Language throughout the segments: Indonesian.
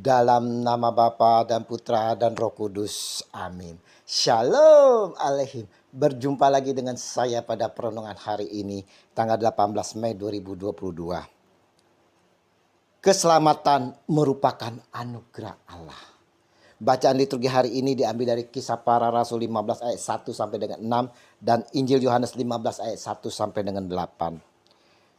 Dalam nama Bapa dan Putra dan Roh Kudus. Amin. Shalom Aleihim. Berjumpa lagi dengan saya pada perenungan hari ini, tanggal 18 Mei 2022. Keselamatan merupakan anugerah Allah. Bacaan liturgi hari ini diambil dari Kisah Para Rasul 15 ayat 1 sampai dengan 6 dan Injil Yohanes 15 ayat 1 sampai dengan 8.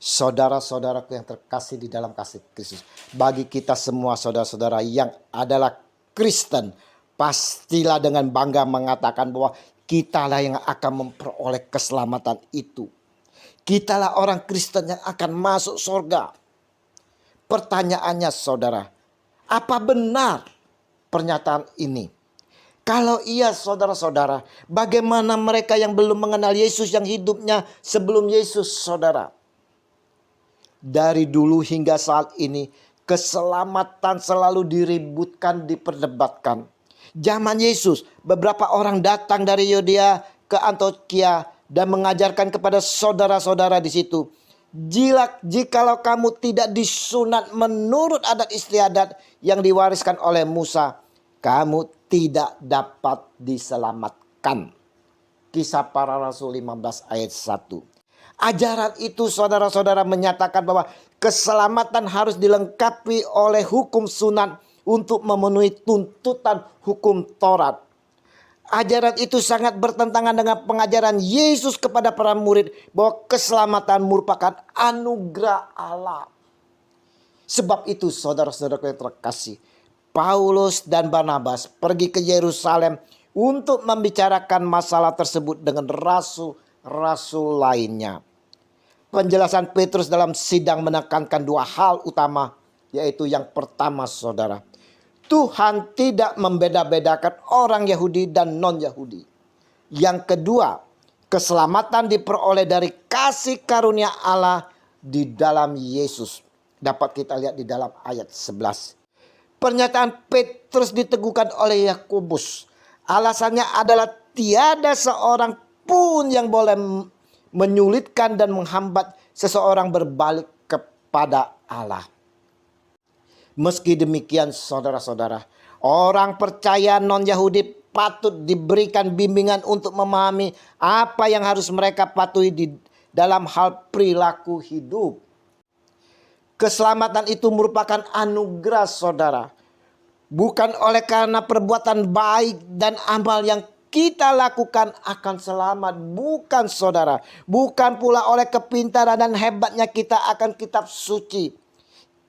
Saudara-saudaraku yang terkasih di dalam kasih Kristus, bagi kita semua saudara-saudara yang adalah Kristen, pastilah dengan bangga mengatakan bahwa kitalah yang akan memperoleh keselamatan itu. Kitalah orang Kristen yang akan masuk surga. Pertanyaannya saudara, apa benar pernyataan ini? Kalau iya saudara-saudara, bagaimana mereka yang belum mengenal Yesus yang hidupnya sebelum Yesus saudara? Dari dulu hingga saat ini, keselamatan selalu diributkan, diperdebatkan. Zaman Yesus, beberapa orang datang dari Yudea ke Antioquia dan mengajarkan kepada saudara-saudara di situ, jikalau kamu tidak disunat menurut adat istiadat yang diwariskan oleh Musa, kamu tidak dapat diselamatkan. Kisah Para Rasul 15 ayat 1. Ajaran itu saudara-saudara menyatakan bahwa keselamatan harus dilengkapi oleh hukum sunat untuk memenuhi tuntutan hukum Taurat. Ajaran itu sangat bertentangan dengan pengajaran Yesus kepada para murid bahwa keselamatan merupakan anugerah Allah. Sebab itu saudara-saudara yang terkasih, Paulus dan Barnabas pergi ke Yerusalem untuk membicarakan masalah tersebut dengan rasul-rasul lainnya. Penjelasan Petrus dalam sidang menekankan dua hal utama, yaitu yang pertama saudara, Tuhan tidak membeda-bedakan orang Yahudi dan non-Yahudi. Yang kedua, keselamatan diperoleh dari kasih karunia Allah di dalam Yesus. Dapat kita lihat di dalam ayat 11. Pernyataan Petrus diteguhkan oleh Yakobus. Alasannya adalah tiada seorang pun yang boleh menyulitkan dan menghambat seseorang berbalik kepada Allah. Meski demikian saudara-saudara, orang percaya non-Yahudi patut diberikan bimbingan untuk memahami apa yang harus mereka patuhi dalam hal perilaku hidup. Keselamatan itu merupakan anugerah saudara. Bukan oleh karena perbuatan baik dan amal yang kita lakukan akan selamat. Bukan saudara. Bukan pula oleh kepintaran dan hebatnya kita akan kitab suci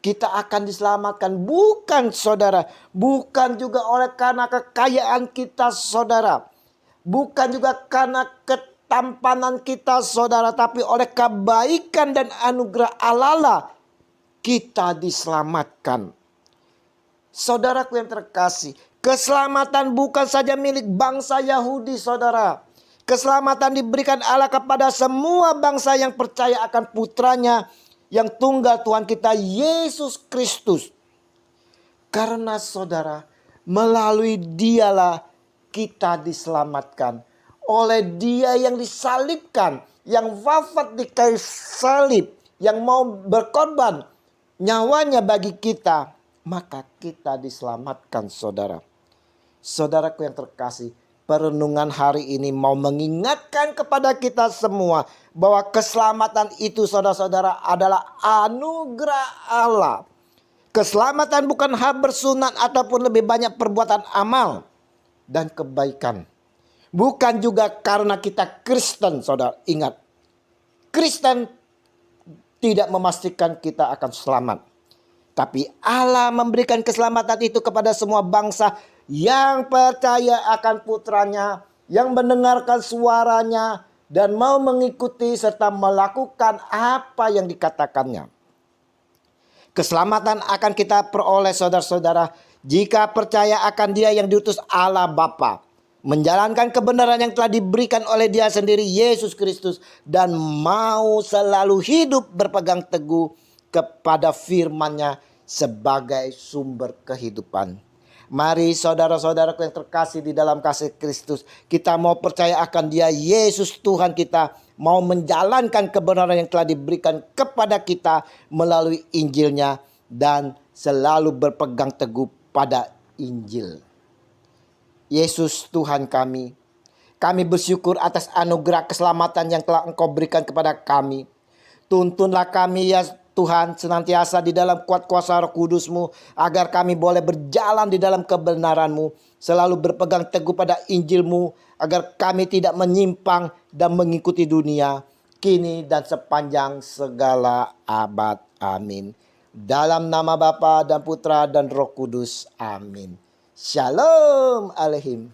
kita akan diselamatkan. Bukan saudara. Bukan juga oleh karena kekayaan kita saudara. Bukan juga karena ketampanan kita saudara. Tapi oleh kebaikan dan anugerah Allah lah kita diselamatkan. Saudaraku yang terkasih, keselamatan bukan saja milik bangsa Yahudi saudara. Keselamatan diberikan Allah kepada semua bangsa yang percaya akan putranya yang tunggal Tuhan kita Yesus Kristus. Karena saudara, melalui dialah kita diselamatkan. Oleh dia yang disalibkan, yang wafat di kayu salib, yang mau berkorban nyawanya bagi kita, maka kita diselamatkan saudara. Saudaraku yang terkasih, perenungan hari ini mau mengingatkan kepada kita semua bahwa keselamatan itu saudara-saudara adalah anugerah Allah. Keselamatan bukan hal bersunat ataupun lebih banyak perbuatan amal dan kebaikan. Bukan juga karena kita Kristen saudara. Ingat, Kristen tidak memastikan kita akan selamat. Tapi Allah memberikan keselamatan itu kepada semua bangsa yang percaya akan putranya, yang mendengarkan suaranya, dan mau mengikuti serta melakukan apa yang dikatakannya. Keselamatan akan kita peroleh saudara-saudara jika percaya akan dia yang diutus Allah Bapa, menjalankan kebenaran yang telah diberikan oleh dia sendiri Yesus Kristus, dan mau selalu hidup berpegang teguh kepada firman-Nya sebagai sumber kehidupan. Mari saudara-saudaraku yang terkasih di dalam kasih Kristus, kita mau percaya akan dia Yesus Tuhan kita, mau menjalankan kebenaran yang telah diberikan kepada kita melalui Injilnya, dan selalu berpegang teguh pada Injil. Yesus Tuhan kami bersyukur atas anugerah keselamatan yang telah Engkau berikan kepada kami. Tuntunlah kami ya Tuhan senantiasa di dalam kuat kuasa Roh Kudus-Mu, agar kami boleh berjalan di dalam kebenaran-Mu, selalu berpegang teguh pada Injil-Mu, agar kami tidak menyimpang dan mengikuti dunia, kini dan sepanjang segala abad. Amin. Dalam nama Bapa dan Putra dan Roh Kudus. Amin. Shalom Aleichem.